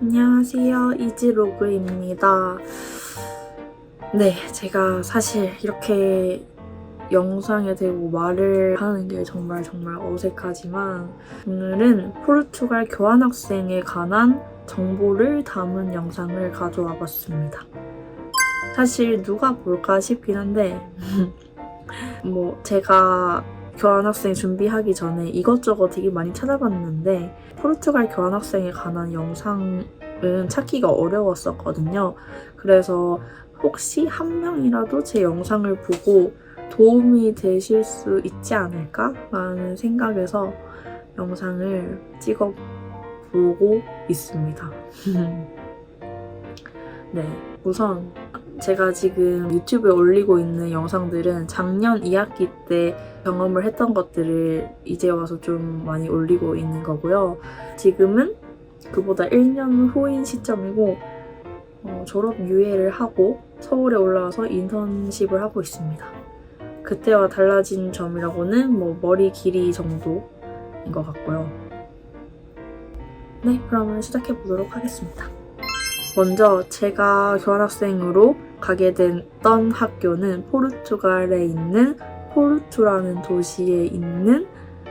안녕하세요, 이지로그입니다. 네, 제가 사실 이렇게 영상에 대고 말을 하는 게 정말 어색하지만 오늘은 포르투갈 교환학생에 관한 정보를 담은 영상을 가져와 봤습니다. 사실 누가 볼까 싶긴 한데 제가 교환학생 준비하기 전에 이것저것 되게 많이 찾아봤는데 포르투갈 교환학생에 관한 영상은 찾기가 어려웠었거든요. 그래서 혹시 한 명이라도 제 영상을 보고 도움이 되실 수 있지 않을까? 라는 생각에서 영상을 찍어보고 있습니다. 네, 우선 제가 지금 유튜브에 올리고 있는 영상들은 작년 2학기 때 경험을 했던 것들을 이제 와서 좀 많이 올리고 있는 거고요. 지금은 그보다 1년 후인 시점이고 졸업 유예를 하고 서울에 올라와서 인턴십을 하고 있습니다. 그때와 달라진 점이라고는 머리 길이 정도인 것 같고요. 네, 그러면 시작해 보도록 하겠습니다. 먼저 제가 교환학생으로 가게 됐던 학교는 포르투갈에 있는 포르투라는 도시에 있는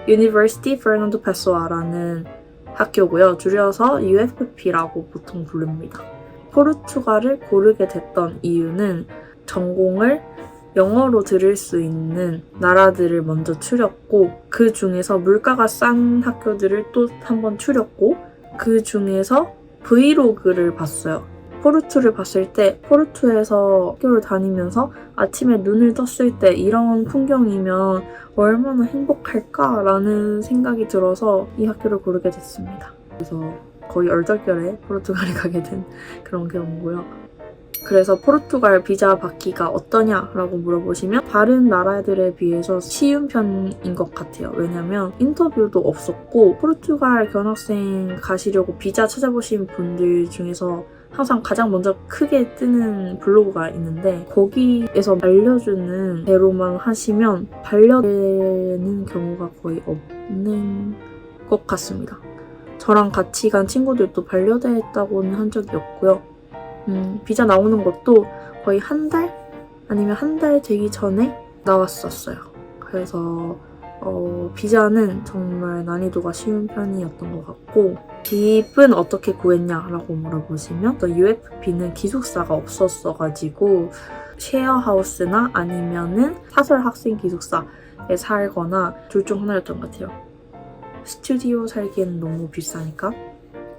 University Fernando Pessoa라는 학교고요. 줄여서 UFP라고 보통 부릅니다. 포르투갈을 고르게 됐던 이유는 전공을 영어로 들을 수 있는 나라들을 먼저 추렸고 그 중에서 물가가 싼 학교들을 또 한번 추렸고 그 중에서 브이로그를 봤어요. 포르투를 봤을 때 포르투에서 학교를 다니면서 아침에 눈을 떴을 때 이런 풍경이면 얼마나 행복할까라는 생각이 들어서 이 학교를 고르게 됐습니다. 그래서 거의 얼떨결에 포르투갈에 가게 된 그런 경우고요. 그래서 포르투갈 비자 받기가 어떠냐라고 물어보시면 다른 나라들에 비해서 쉬운 편인 것 같아요. 왜냐면 인터뷰도 없었고 포르투갈 교환학생 가시려고 비자 찾아보신 분들 중에서 항상 가장 먼저 크게 뜨는 블로그가 있는데 거기에서 알려주는 대로만 하시면 반려되는 경우가 거의 없는 것 같습니다. 저랑 같이 간 친구들도 반려됐다고는 한 적이 없고요. 비자 나오는 것도 거의 한 달? 아니면 한 달 되기 전에 나왔었어요. 그래서 비자는 정말 난이도가 쉬운 편이었던 것 같고 집은 어떻게 구했냐라고 물어보시면 UFP는 기숙사가 없었어가지고 쉐어하우스나 아니면은 사설 학생 기숙사에 살거나 둘 중 하나였던 것 같아요. 스튜디오 살기에는 너무 비싸니까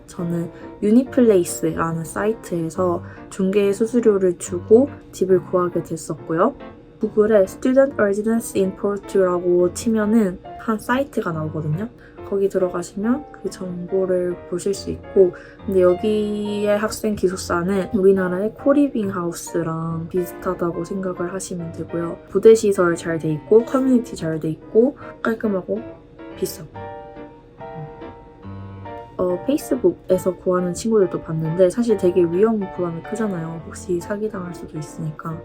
저는 유니플레이스라는 사이트에서 중개 수수료를 주고 집을 구하게 됐었고요. 구글에 Student Residence in Portu라고 치면은 한 사이트가 나오거든요. 거기 들어가시면 그 정보를 보실 수 있고 근데 여기의 학생 기숙사는 우리나라의 코리빙 하우스랑 비슷하다고 생각을 하시면 되고요. 부대 시설 잘 돼 있고 커뮤니티 잘 돼 있고 깔끔하고 비싸고 페이스북에서 구하는 친구들도 봤는데 사실 되게 위험 부담이 크잖아요. 혹시 사기당할 수도 있으니까.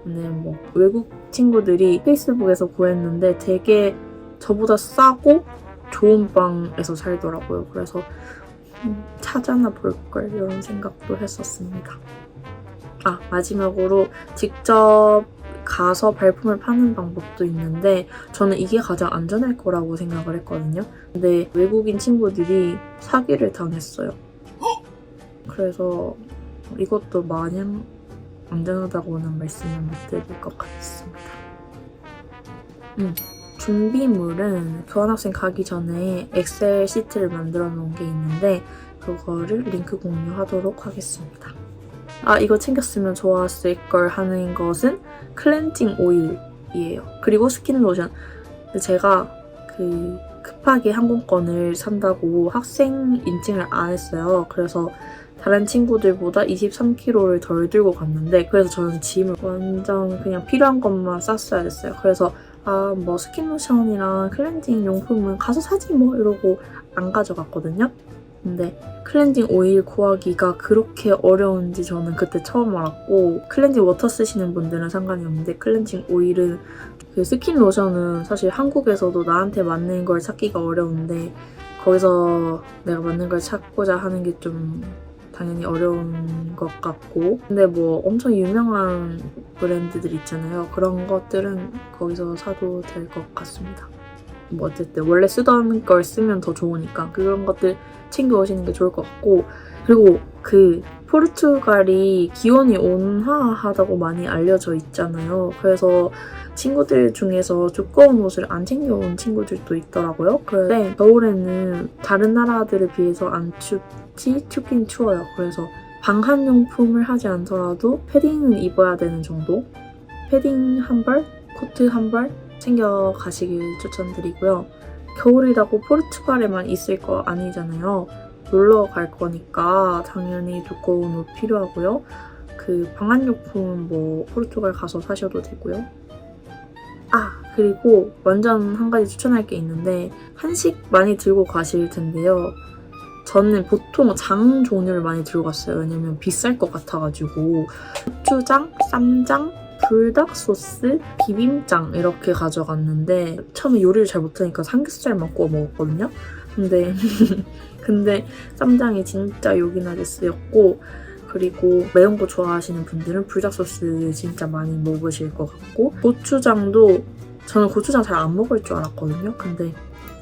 근데 외국 친구들이 페이스북에서 구했는데 되게 저보다 싸고 좋은 방에서 살더라고요. 그래서 찾아나 볼걸 이런 생각도 했었습니다. 마지막으로 직접 가서 발품을 파는 방법도 있는데 저는 이게 가장 안전할 거라고 생각을 했거든요. 근데 외국인 친구들이 사기를 당했어요. 그래서 이것도 마냥 안전하다고는 말씀을 못 드릴 것 같습니다. 준비물은 교환학생 가기 전에 엑셀 시트를 만들어 놓은 게 있는데 그거를 링크 공유하도록 하겠습니다. 이거 챙겼으면 좋았을 걸 하는 것은 클렌징 오일이에요. 그리고 스킨 로션. 제가 급하게 항공권을 산다고 학생 인증을 안 했어요. 그래서 다른 친구들보다 23kg를 덜 들고 갔는데 그래서 저는 짐을 완전 그냥 필요한 것만 쌌어야 됐어요. 그래서 스킨 로션이랑 클렌징 용품은 가서 사지 이러고 안 가져갔거든요. 근데 클렌징 오일 구하기가 그렇게 어려운지 저는 그때 처음 알았고 클렌징 워터 쓰시는 분들은 상관이 없는데 클렌징 오일은 스킨 로션은 사실 한국에서도 나한테 맞는 걸 찾기가 어려운데 거기서 내가 맞는 걸 찾고자 하는 게 좀 당연히 어려운 것 같고, 근데 뭐 엄청 유명한 브랜드들 있잖아요. 그런 것들은 거기서 사도 될 것 같습니다. 뭐 어쨌든 원래 쓰던 걸 쓰면 더 좋으니까 그런 것들 챙겨오시는 게 좋을 것 같고, 그리고 그 포르투갈이 기온이 온화하다고 많이 알려져 있잖아요. 그래서 친구들 중에서 두꺼운 옷을 안 챙겨온 친구들도 있더라고요. 그런데 겨울에는 다른 나라들에 비해서 안 춥긴 추워요. 그래서 방한용품을 하지 않더라도 패딩은 입어야 되는 정도? 패딩 한 벌, 코트 한 벌 챙겨가시길 추천드리고요. 겨울이라고 포르투갈에만 있을 거 아니잖아요. 놀러 갈 거니까 당연히 두꺼운 옷 필요하고요. 그 방한용품 뭐 포르투갈 가서 사셔도 되고요. 그리고 완전 한 가지 추천할 게 있는데 한식 많이 들고 가실 텐데요. 저는 보통 장 종류를 많이 들고 갔어요. 왜냐면 비쌀 것 같아가지고 고추장, 쌈장, 불닭 소스, 비빔장 이렇게 가져갔는데 처음에 요리를 잘 못하니까 삼겹살만 구워 먹었거든요. 근데 쌈장이 진짜 요긴하게 쓰였고, 그리고 매운 거 좋아하시는 분들은 불닭 소스 진짜 많이 먹으실 것 같고, 고추장도 저는 고추장 잘 안 먹을 줄 알았거든요. 근데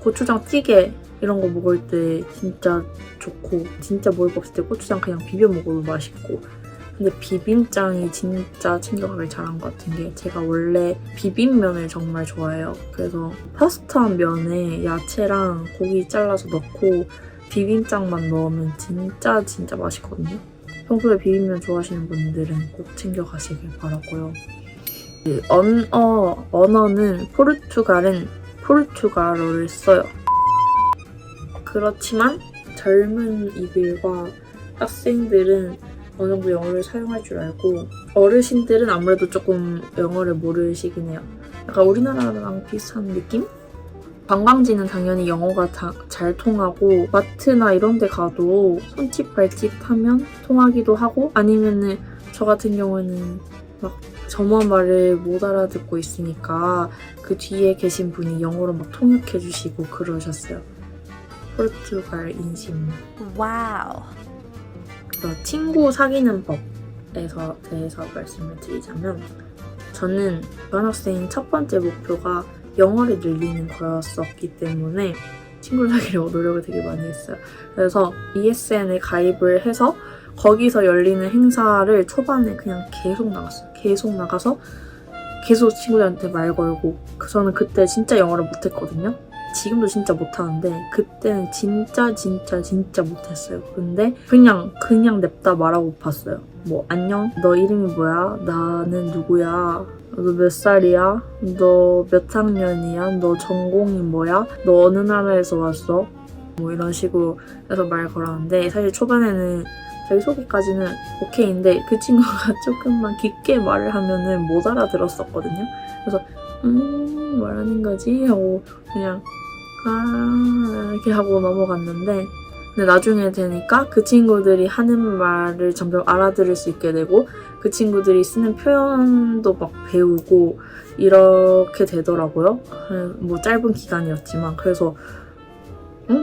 고추장 찌개 이런 거 먹을 때 진짜 좋고, 진짜 먹을 거 없을 때 고추장 그냥 비벼 먹어도 맛있고, 근데 비빔장이 진짜 챙겨가길 잘한 것 같은 게 제가 원래 비빔면을 정말 좋아해요. 그래서 파스타 면에 야채랑 고기 잘라서 넣고 비빔장만 넣으면 진짜 맛있거든요. 평소에 비빔면 좋아하시는 분들은 꼭 챙겨가시길 바라고요. 언어는 포르투갈은 포르투갈어를 써요. 그렇지만 젊은 이들과 학생들은 어느 정도 영어를 사용할 줄 알고, 어르신들은 아무래도 조금 영어를 모르시긴 해요. 약간 우리나라랑 비슷한 느낌? 관광지는 당연히 영어가 잘 통하고, 마트나 이런 데 가도 손짓 발짓 하면 통하기도 하고, 아니면은 저 같은 경우에는 막 점원 말을 못 알아듣고 있으니까 그 뒤에 계신 분이 영어로 막 통역해 주시고 그러셨어요. 포르투갈 인심. 와우. 친구 사귀는 법에서 대해서 말씀을 드리자면, 저는 교환학생 첫 번째 목표가 영어를 늘리는 거였었기 때문에 친구를 사귀려고 노력을 되게 많이 했어요. 그래서 ESN에 가입을 해서 거기서 열리는 행사를 초반에 그냥 계속 나갔어요. 계속 나가서 계속 친구들한테 말 걸고, 저는 그때 진짜 영어를 못했거든요. 지금도 진짜 못하는데 그때는 진짜 못했어요. 근데 그냥 냅다 말하고 봤어요. 뭐 안녕? 너 이름이 뭐야? 나는 누구야? 너 몇 살이야? 너 몇 학년이야? 너 전공이 뭐야? 너 어느 나라에서 왔어? 뭐 이런 식으로 해서 말 걸었는데, 사실 초반에는 자기소개까지는 오케이인데 그 친구가 조금만 깊게 말을 하면은 못 알아들었었거든요. 그래서 뭐라는 거지? 하고 그냥 이렇게 하고 넘어갔는데, 근데 나중에 되니까 그 친구들이 하는 말을 점점 알아들을 수 있게 되고, 그 친구들이 쓰는 표현도 막 배우고 이렇게 되더라고요. 뭐 짧은 기간이었지만. 그래서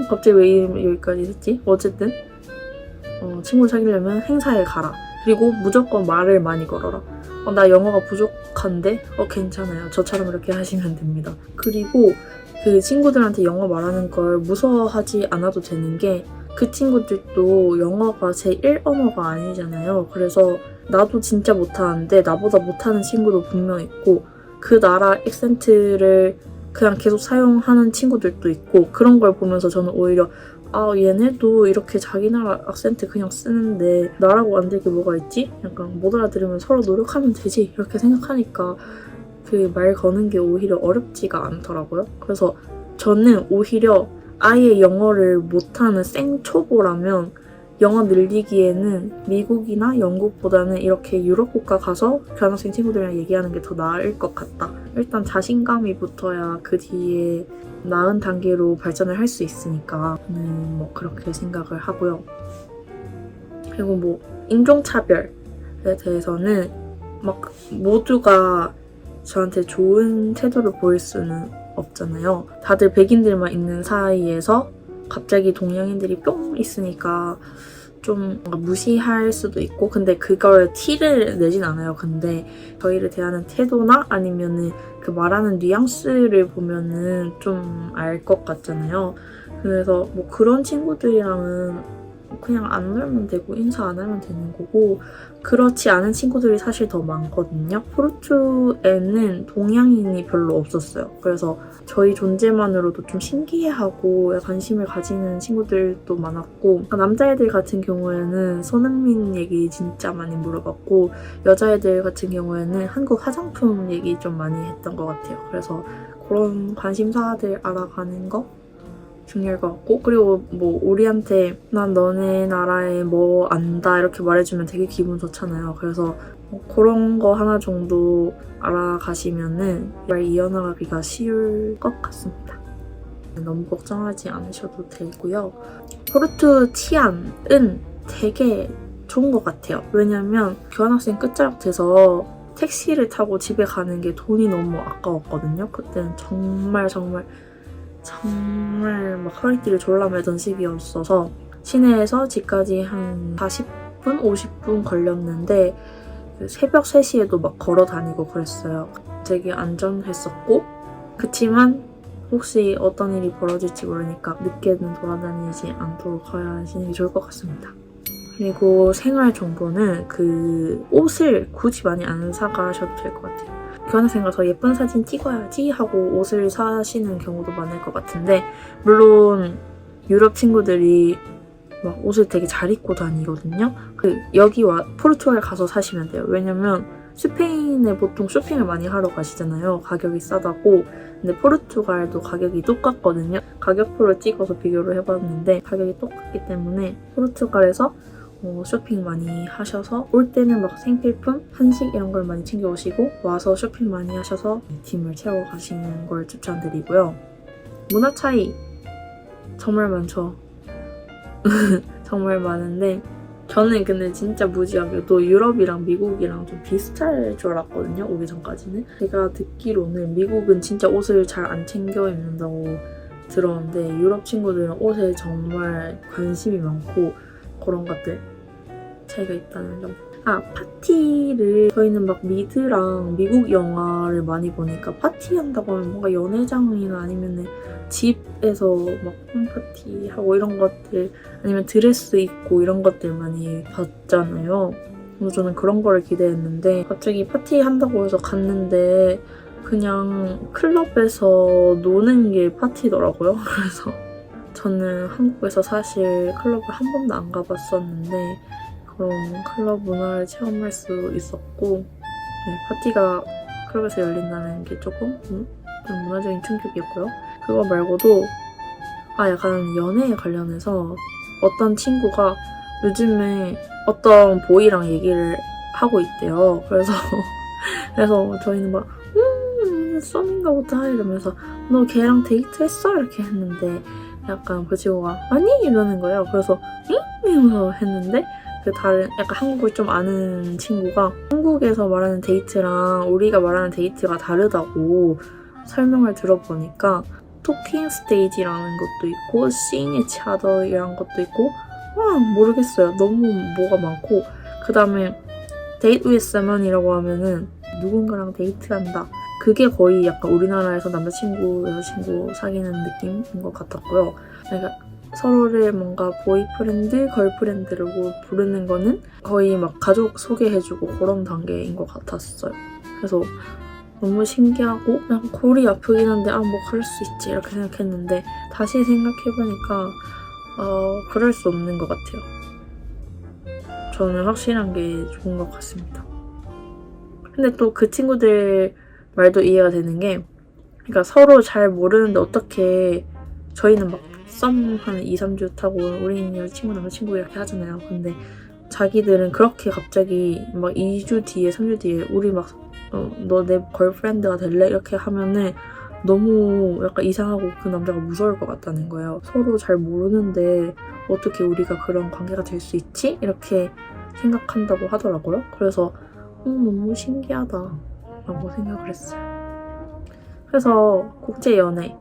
갑자기 왜 여기까지 했지? 어쨌든 친구를 사귀려면 행사에 가라. 그리고 무조건 말을 많이 걸어라. 나 영어가 부족한데? 괜찮아요. 저처럼 이렇게 하시면 됩니다. 그리고 그 친구들한테 영어 말하는 걸 무서워하지 않아도 되는 게, 그 친구들도 영어가 제 1언어가 아니잖아요. 그래서 나도 진짜 못하는데 나보다 못하는 친구도 분명 있고, 그 나라 액센트를 그냥 계속 사용하는 친구들도 있고, 그런 걸 보면서 저는 오히려 얘네도 이렇게 자기 나라 악센트 그냥 쓰는데 나라고 안 될 게 뭐가 있지? 약간 못 알아들으면 서로 노력하면 되지, 이렇게 생각하니까 그 말 거는 게 오히려 어렵지가 않더라고요. 그래서 저는 오히려 아예 영어를 못하는 생초보라면 영어 늘리기에는 미국이나 영국보다는 이렇게 유럽 국가 가서 교환학생 친구들이랑 얘기하는 게 더 나을 것 같다. 일단 자신감이 붙어야 그 뒤에 나은 단계로 발전을 할 수 있으니까 저는 뭐 그렇게 생각을 하고요. 그리고 뭐 인종차별에 대해서는 막 모두가 저한테 좋은 태도를 보일 수는 없잖아요. 다들 백인들만 있는 사이에서 갑자기 동양인들이 뿅 있으니까 좀 뭔가 무시할 수도 있고 근데 그걸 티를 내진 않아요. 근데 저희를 대하는 태도나 아니면은 그 말하는 뉘앙스를 보면은 좀 알 것 같잖아요. 그래서 뭐 그런 친구들이랑은 그냥 안 놀면 되고 인사 안 하면 되는 거고 그렇지 않은 친구들이 사실 더 많거든요. 포르투에는 동양인이 별로 없었어요. 그래서 저희 존재만으로도 좀 신기해하고 관심을 가지는 친구들도 많았고 남자애들 같은 경우에는 손흥민 얘기 진짜 많이 물어봤고 여자애들 같은 경우에는 한국 화장품 얘기 좀 많이 했던 것 같아요. 그래서 그런 관심사들 알아가는 거 중요할 것 같고 그리고 뭐 우리한테 난 너네 나라에 뭐 안다 이렇게 말해주면 되게 기분 좋잖아요. 그래서 뭐 그런 거 하나 정도 알아가시면은 말 이어나가기가 쉬울 것 같습니다. 너무 걱정하지 않으셔도 되고요. 포르투 치안은 되게 좋은 것 같아요. 왜냐면 교환학생 끝자락 돼서 택시를 타고 집에 가는 게 돈이 너무 아까웠거든요. 그때는 정말 막 허리띠를 졸라 매던 시기였어서 시내에서 집까지 한 40분, 50분 걸렸는데 새벽 3시에도 막 걸어 다니고 그랬어요. 되게 안전했었고 그치만 혹시 어떤 일이 벌어질지 모르니까 늦게는 돌아다니지 않도록 하시는 게 좋을 것 같습니다. 그리고 생활 정보는 그 옷을 굳이 많이 안 사가셔도 될 것 같아요. 교환학생과 더 예쁜 사진 찍어야지 하고 옷을 사시는 경우도 많을 것 같은데 물론 유럽 친구들이 막 옷을 되게 잘 입고 다니거든요. 여기 포르투갈 가서 사시면 돼요. 왜냐면 스페인에 보통 쇼핑을 많이 하러 가시잖아요. 가격이 싸다고. 근데 포르투갈도 가격이 똑같거든요. 가격표를 찍어서 비교를 해봤는데 가격이 똑같기 때문에 포르투갈에서 쇼핑 많이 하셔서 올 때는 막 생필품, 한식 이런 걸 많이 챙겨 오시고 와서 쇼핑 많이 하셔서 짐을 채워 가시는 걸 추천드리고요. 문화 차이 정말 많죠. 정말 많은데 저는 근데 진짜 무지하게도 유럽이랑 미국이랑 좀 비슷할 줄 알았거든요. 오기 전까지는. 제가 듣기로는 미국은 진짜 옷을 잘 안 챙겨 입는다고 들었는데 유럽 친구들은 옷에 정말 관심이 많고 그런 것들 차이가 있다는 점. 파티를 저희는 막 미드랑 미국 영화를 많이 보니까 파티한다고 하면 뭔가 연회장이나 아니면은 집에서 막 홈파티 하고 이런 것들 아니면 드레스 입고 이런 것들 많이 봤잖아요. 그래서 저는 그런 거를 기대했는데 갑자기 파티 한다고 해서 갔는데 그냥 클럽에서 노는 게 파티더라고요. 그래서 저는 한국에서 사실 클럽을 한 번도 안 가봤었는데 그런 클럽 문화를 체험할 수 있었고 파티가 클럽에서 열린다는 게 조금 좀 문화적인 충격이었고요. 그거 말고도 약간 연애에 관련해서 어떤 친구가 요즘에 어떤 보이랑 얘기를 하고 있대요. 그래서 저희는 막 썸인가 보다 이러면서 너 걔랑 데이트했어? 이렇게 했는데 약간 그 친구가 아니? 이러는 거예요. 그래서 응? 이러면서 했는데 그 다른 약간 한국을 좀 아는 친구가 한국에서 말하는 데이트랑 우리가 말하는 데이트가 다르다고 설명을 들어보니까 토킹 스테이지라는 것도 있고 seeing each other 이런 것도 있고 모르겠어요. 너무 뭐가 많고 그 다음에 date with someone이라고 하면은 누군가랑 데이트한다. 그게 거의 약간 우리나라에서 남자친구, 여자친구 사귀는 느낌인 것 같았고요. 그러니까 서로를 뭔가 보이프렌드, 걸프렌드라고 부르는 거는 거의 막 가족 소개해주고 그런 단계인 것 같았어요. 그래서 너무 신기하고 그냥 골이 아프긴 한데 뭐 그럴 수 있지 이렇게 생각했는데 다시 생각해보니까 그럴 수 없는 것 같아요. 저는 확실한 게 좋은 것 같습니다. 근데 또 그 친구들 말도 이해가 되는 게 그러니까 서로 잘 모르는데 어떻게 저희는 막 썸 한 2, 3주 타고 우리는 여자친구, 남자친구 이렇게 하잖아요. 근데 자기들은 그렇게 갑자기 막 2주 뒤에, 3주 뒤에 우리 막 너 내 걸프렌드가 될래? 이렇게 하면은 너무 약간 이상하고 그 남자가 무서울 것 같다는 거예요. 서로 잘 모르는데 어떻게 우리가 그런 관계가 될 수 있지? 이렇게 생각한다고 하더라고요. 그래서 너무 신기하다 라고 생각을 했어요. 그래서 국제연애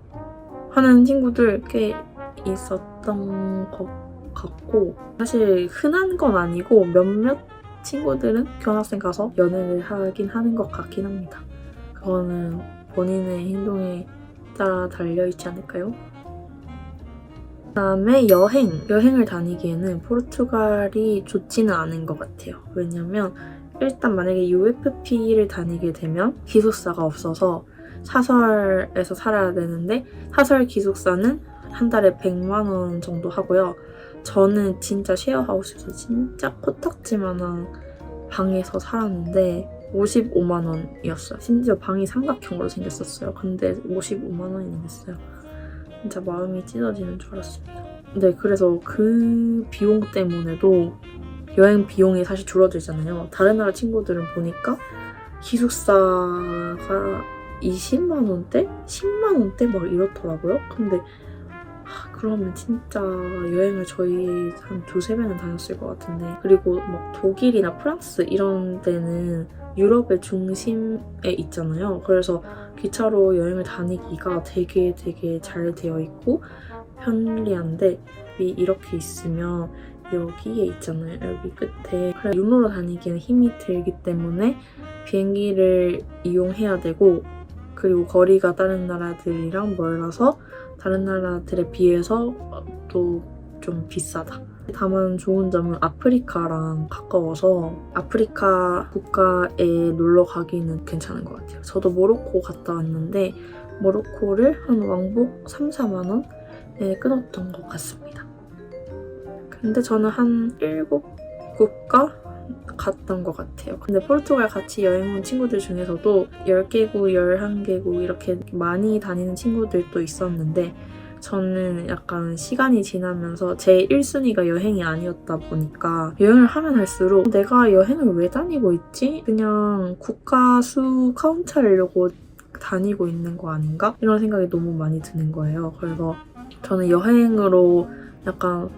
하는 친구들 꽤 있었던 것 것 같고 사실 흔한 건 아니고 몇몇 친구들은 교환학생 가서 연애를 하긴 하는 것 같긴 합니다. 그거는 본인의 행동에 따라 달려있지 않을까요? 그다음에 여행을 다니기에는 포르투갈이 좋지는 않은 것 같아요. 왜냐면 일단 만약에 UFP를 다니게 되면 기숙사가 없어서 사설에서 살아야 되는데 사설 기숙사는 한 달에 100만 원 정도 하고요. 저는 진짜 쉐어하우스에서 진짜 코딱지만한 방에서 살았는데 55만 원이었어요. 심지어 방이 삼각형으로 생겼었어요. 근데 55만 원이 냈어요. 진짜 마음이 찢어지는 줄 알았습니다. 네, 그래서 그 비용 때문에도 여행 비용이 사실 줄어들잖아요. 다른 나라 친구들은 보니까 기숙사가 20만 원대? 10만 원대? 막 이렇더라고요. 근데 그러면 진짜 여행을 저희 한 2-3배는 다녔을 것 같은데 그리고 막 독일이나 프랑스 이런 데는 유럽의 중심에 있잖아요. 그래서 기차로 여행을 다니기가 되게 잘 되어 있고 편리한데 이렇게 있으면 여기에 있잖아요. 여기 끝에. 그래 유로로 다니기에는 힘이 들기 때문에 비행기를 이용해야 되고 그리고 거리가 다른 나라들이랑 멀어서 다른 나라들에 비해서 또 좀 비싸다. 다만 좋은 점은 아프리카랑 가까워서 아프리카 국가에 놀러 가기는 괜찮은 것 같아요. 저도 모로코 갔다 왔는데 모로코를 한 왕복 3-4만 원에 끊었던 것 같습니다. 근데 저는 한 7국가 갔던 것 같아요. 근데 포르투갈 같이 여행 온 친구들 중에서도 10개국, 11개국 이렇게 많이 다니는 친구들도 있었는데 저는 약간 시간이 지나면서 제 1순위가 여행이 아니었다 보니까 여행을 하면 할수록 내가 여행을 왜 다니고 있지? 그냥 국가 수 카운트하려고 다니고 있는 거 아닌가? 이런 생각이 너무 많이 드는 거예요. 그래서 저는 여행으로 약간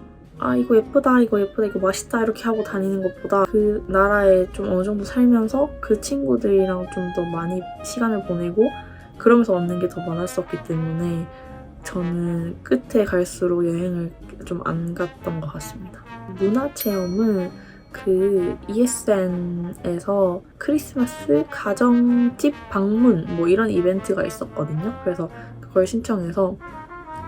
이거 예쁘다, 이거 맛있다 이렇게 하고 다니는 것보다 그 나라에 좀 어느 정도 살면서 그 친구들이랑 좀 더 많이 시간을 보내고 그러면서 얻는 게 더 많았었기 때문에 저는 끝에 갈수록 여행을 좀 안 갔던 것 같습니다. 문화체험은 그 ESN에서 크리스마스 가정집 방문 뭐 이런 이벤트가 있었거든요. 그래서 그걸 신청해서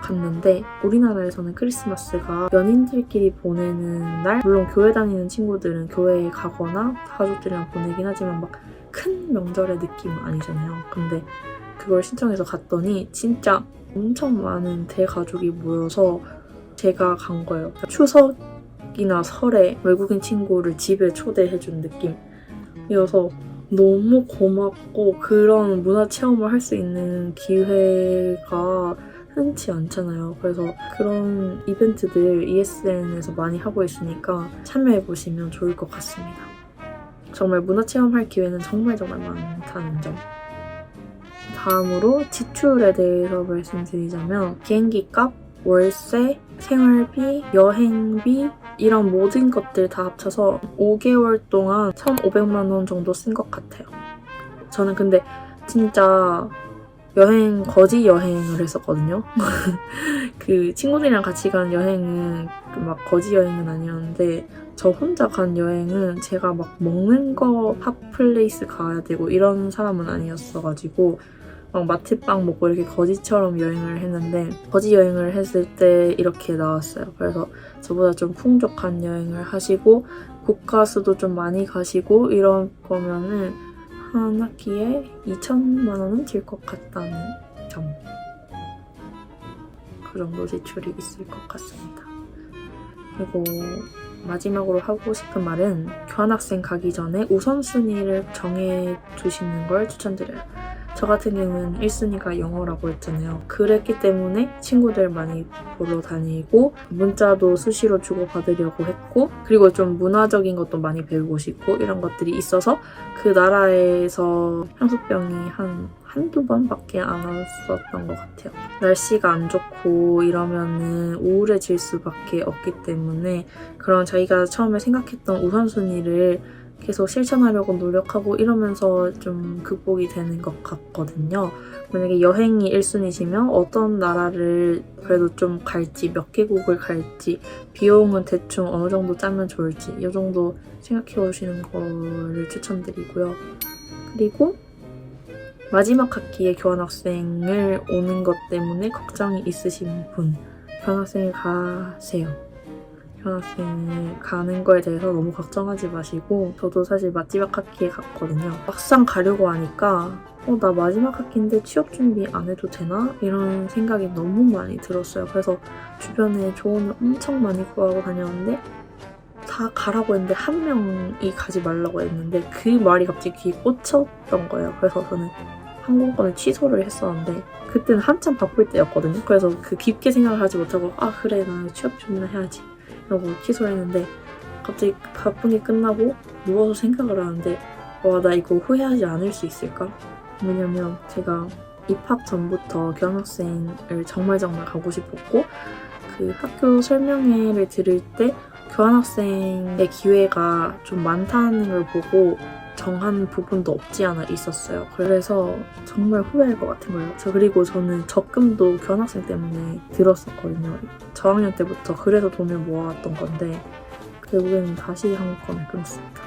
갔는데 우리나라에서는 크리스마스가 연인들끼리 보내는 날 물론 교회 다니는 친구들은 교회에 가거나 가족들이랑 보내긴 하지만 막 큰 명절의 느낌은 아니잖아요. 근데 그걸 신청해서 갔더니 진짜 엄청 많은 대가족이 모여서 제가 간 거예요. 추석이나 설에 외국인 친구를 집에 초대해준 느낌이어서 너무 고맙고 그런 문화체험을 할 수 있는 기회가 흔치 않잖아요. 그래서 그런 이벤트들 ESN에서 많이 하고 있으니까 참여해보시면 좋을 것 같습니다. 정말 문화체험할 기회는 정말 많다는 점. 다음으로 지출에 대해서 말씀드리자면 비행기 값, 월세, 생활비, 여행비 이런 모든 것들 다 합쳐서 5개월 동안 1,500만 원 정도 쓴 것 같아요. 저는 근데 진짜 거지 여행을 했었거든요. 그 친구들이랑 같이 간 여행은 막 거지 여행은 아니었는데 저 혼자 간 여행은 제가 막 먹는 거 핫플레이스 가야 되고 이런 사람은 아니었어가지고 막 마트빵 먹고 이렇게 거지처럼 여행을 했는데 거지 여행을 했을 때 이렇게 나왔어요. 그래서 저보다 좀 풍족한 여행을 하시고 국가 수도 좀 많이 가시고 이런 거면은 한 학기에 2,000만 원은 들 것 같다는 점. 그 정도 지출이 있을 것 같습니다. 그리고 마지막으로 하고 싶은 말은 교환학생 가기 전에 우선순위를 정해두시는 걸 추천드려요. 저 같은 경우는 1순위가 영어라고 했잖아요. 그랬기 때문에 친구들 많이 보러 다니고 문자도 수시로 주고받으려고 했고 그리고 좀 문화적인 것도 많이 배우고 싶고 이런 것들이 있어서 그 나라에서 향수병이 한두 번밖에 안 왔었던 것 같아요. 날씨가 안 좋고 이러면은 우울해질 수밖에 없기 때문에 그런 자기가 처음에 생각했던 우선순위를 계속 실천하려고 노력하고 이러면서 좀 극복이 되는 것 같거든요. 만약에 여행이 1순위시면 어떤 나라를 그래도 좀 갈지, 몇 개국을 갈지, 비용은 대충 어느 정도 짜면 좋을지 이 정도 생각해 오시는 거를 추천드리고요. 그리고 마지막 학기에 교환학생을 오는 것 때문에 걱정이 있으신 분, 교환학생을 가세요. 교환학생을 가는 거에 대해서 너무 걱정하지 마시고, 저도 사실 마지막 학기에 갔거든요. 막상 가려고 하니까 나 마지막 학기인데 취업 준비 안 해도 되나? 이런 생각이 너무 많이 들었어요. 그래서 주변에 조언을 엄청 많이 구하고 다녔는데 다 가라고 했는데 한 명이 가지 말라고 했는데 그 말이 갑자기 귀에 꽂혔던 거예요. 그래서 저는 항공권을 취소를 했었는데 그때는 한참 바쁠 때였거든요. 그래서 그 깊게 생각을 하지 못하고 그래 나 취업 준비나 해야지 이러고 취소를 했는데 갑자기 바쁜 게 끝나고 누워서 생각을 하는데 나 이거 후회하지 않을 수 있을까? 왜냐면 제가 입학 전부터 교환학생을 정말 가고 싶었고 그 학교 설명회를 들을 때 교환학생의 기회가 좀 많다는 걸 보고 정한 부분도 없지 않아 있었어요. 그래서 정말 후회할 것 같은 거예요. 그리고 저는 적금도 교환학생 때문에 들었었거든요. 저학년 때부터 그래서 돈을 모아왔던 건데 결국에는 다시 항공권을 끊었습니다.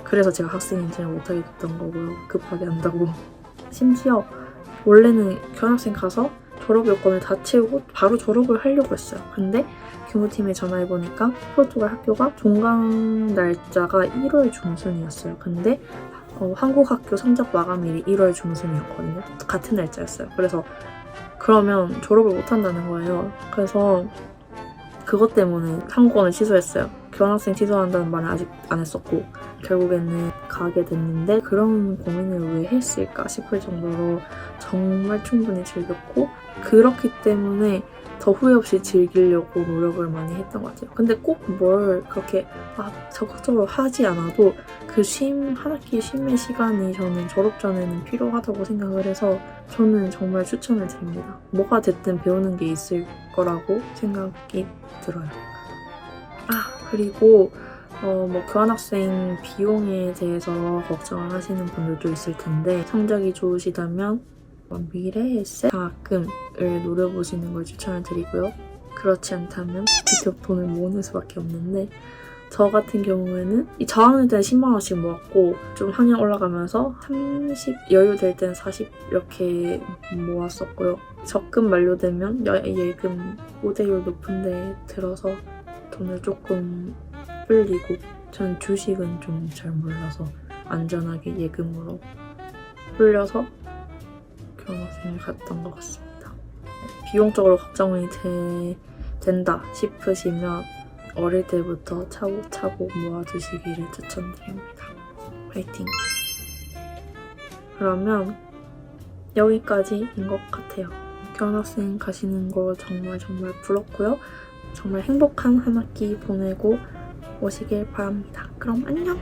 그래서 제가 학생 인증을 못하게 됐던 거고요. 급하게 한다고. 심지어 원래는 교환학생 가서 졸업 요건을 다 채우고 바로 졸업을 하려고 했어요. 근데 교무팀에 전화해보니까 포르투갈 학교가 종강 날짜가 1월 중순이었어요. 근데 한국 학교 성적 마감일이 1월 중순이었거든요. 같은 날짜였어요. 그래서 그러면 졸업을 못한다는 거예요. 그래서 그것 때문에 항공권을 취소했어요. 교환학생 취소한다는 말은 아직 안 했었고 결국에는 가게 됐는데 그런 고민을 왜 했을까 싶을 정도로 정말 충분히 즐겼고 그렇기 때문에 더 후회 없이 즐기려고 노력을 많이 했던 것 같아요. 근데 꼭 뭘 그렇게 적극적으로 하지 않아도 그 한 학기 쉼의 시간이 저는 졸업 전에는 필요하다고 생각을 해서 저는 정말 추천을 드립니다. 뭐가 됐든 배우는 게 있을 거라고 생각이 들어요. 그리고 교환학생 비용에 대해서 걱정을 하시는 분들도 있을 텐데 성적이 좋으시다면 미래의 장학금을 노려보시는 걸 추천을 드리고요. 그렇지 않다면 직접 돈을 모으는 수밖에 없는데 저 같은 경우에는 저학년 때는 10만 원씩 모았고 좀 학년 올라가면서 30 여유 될 때는 40 이렇게 모았었고요. 적금 만료되면 예금 5대율 높은 데 들어서 돈을 조금 불리고 전 주식은 좀 잘 몰라서 안전하게 예금으로 불려서 교환학생을 갔던 것 같습니다. 비용적으로 걱정이 된다 싶으시면 어릴 때부터 차곡차곡 모아두시기를 추천드립니다. 화이팅! 그러면 여기까지인 것 같아요. 교환학생 가시는 거 정말 부럽고요. 정말 행복한 한 학기 보내고 오시길 바랍니다. 그럼 안녕!